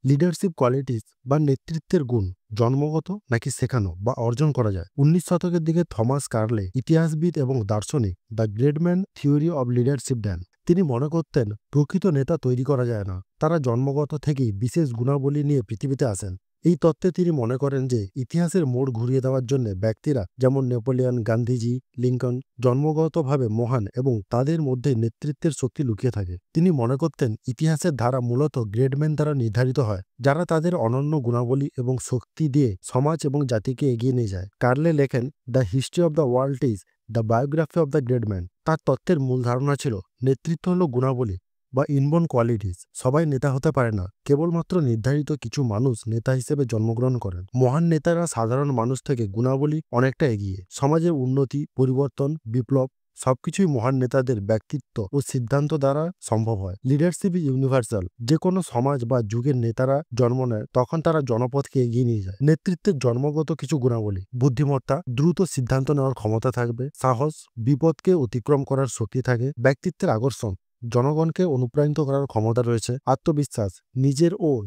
Leadership qualities বা নেতৃত্বের গুণ জন্মগত নাকি শেখানো বা অর্জন করা যায়? 19 শতকের দিকে থমাস কার্লে, ইতিহাসবিদ এবং দার্শনিক, the great man theory of leadership দেন। তিনি মনে করতেন প্রকৃত নেতা তৈরি করা যায় না, তারা জন্মগত থেকেই বিশেষ গুণাবলী নিয়ে পৃথিবীতে আসেন। এই তত্ত্বে তিনি মনে করেন যে ইতিহাসের মোড় ঘুরিয়ে দেওয়ার জন্য ব্যক্তিরা যেমন নেপোলিয়ন, গান্ধীজি, লিঙ্কন জন্মগতভাবে মহান এবং তাদের মধ্যে নেতৃত্বের শক্তি লুকিয়ে থাকে। তিনি মনে করতেন ইতিহাসের ধারা মূলত গ্রেটম্যান দ্বারা নির্ধারিত হয়, যারা তাদের অনন্য গুণাবলী এবং শক্তি দিয়ে সমাজ এবং জাতিকে এগিয়ে নিয়ে যায়। কার্লে লেখেন, the history of the world is the biography of the great man. তার তত্ত্বের মূল ধারণা ছিল নেতৃত্ব হল গুণাবলী বা ইনবোর্ন কোয়ালিটিস। সবাই নেতা হতে পারে না, কেবলমাত্র নির্ধারিত কিছু মানুষ নেতা হিসেবে জন্মগ্রহণ করেন। মহান নেতারা সাধারণ মানুষ থেকে গুণাবলী অনেকটা এগিয়ে। সমাজের উন্নতি, পরিবর্তন, বিপ্লব সবকিছুই মহান নেতাদের ব্যক্তিত্ব ও সিদ্ধান্ত দ্বারা সম্ভব হয়। Leadership is universal. যে কোনো সমাজ বা যুগের নেতারা জন্ম নেয় তখন তারা জনপদকে এগিয়ে নিয়ে যায়। নেতৃত্বের জন্মগত কিছু গুণাবলী: বুদ্ধিমত্তা, দ্রুত সিদ্ধান্ত নেওয়ার ক্ষমতা থাকবে, সাহস, বিপদকে অতিক্রম করার শক্তি থাকে, ব্যক্তিত্বের আকর্ষণ, জনগণকে অনুপ্রাণিত করার ক্ষমতা রয়েছে, আত্মবিশ্বাস,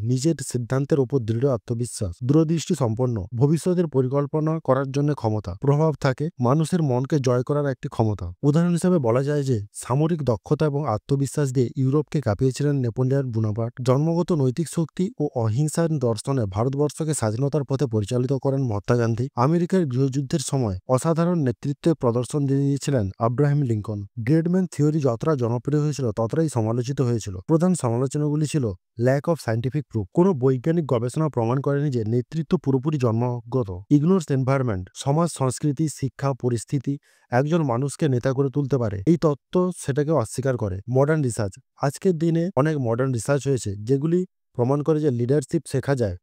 নিজের সিদ্ধান্তের উপর দৃঢ় আত্মবিশ্বাস, দূরদৃষ্টি সম্পন্ন, ভবিষ্যতের পরিকল্পনা করার জন্য ক্ষমতা, প্রভাব থাকে, মানুষের মনকে জয় করার একটি ক্ষমতা। উদাহরণ হিসেবে বলা যায় যে সামরিক দক্ষতা এবং আত্মবিশ্বাস দিয়ে ইউরোপকে কাঁপিয়েছিলেন নেপোলিয়ন বোনাপার্ট। জন্মগত নৈতিক শক্তি ও অহিংসার দর্শনে ভারতবর্ষকে স্বাধীনতার পথে পরিচালিত করেন মহাত্মা গান্ধী। আমেরিকার গৃহযুদ্ধের সময় অসাধারণ নেতৃত্বের প্রদর্শন দিয়েছিলেন আব্রাহাম লিঙ্কন। গ্রেটম্যান থিওরি যতটা জনপ্রিয় হয়েছিল ততটাই সমালোচিত হয়েছিল। প্রধান সমালোচনাগুলি ছিল ল্যাক অফ সায়েন্টিফিক প্রুফ, কোনো বৈজ্ঞানিক গবেষণা প্রমাণ করেনি যে নেতৃত্ব পুরোপুরি জন্মগত। ইগনোরস এনভায়রনমেন্ট, সমাজ, সংস্কৃতি, শিক্ষা, পরিস্থিতি একজন মানুষকে নেতা করে তুলতে পারে, এই তত্ত্ব সেটাকে অস্বীকার করে। মডার্ন রিসার্চ, আজকের দিনে অনেক মডার্ন রিসার্চ হয়েছে যেগুলি প্রমাণ করে যে লিডারশিপ শেখা যায়,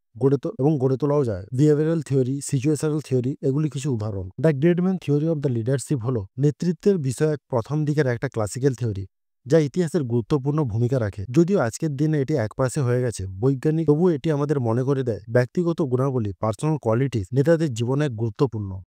গড়ে তোলাও যায়। বিহেভিয়ারাল থিওরি, সিচুয়েশনাল থিওরি এগুলি কিছু উদাহরণ। The great man theory of the leadership হলো নেতৃত্বের বিষয়ে প্রথম দিকের একটা ক্লাসিক্যাল থিওরি যা ইতিহাসের গুরুত্বপূর্ণ ভূমিকা রাখে। যদিও আজকের দিনে এটি একপাশে হয়ে গেছে বৈজ্ঞানিক, তবুও এটি আমাদের মনে করে দেয় ব্যক্তিগত গুণাবলী, পার্সোনাল কোয়ালিটিস নেতাদের জীবনে গুরুত্বপূর্ণ।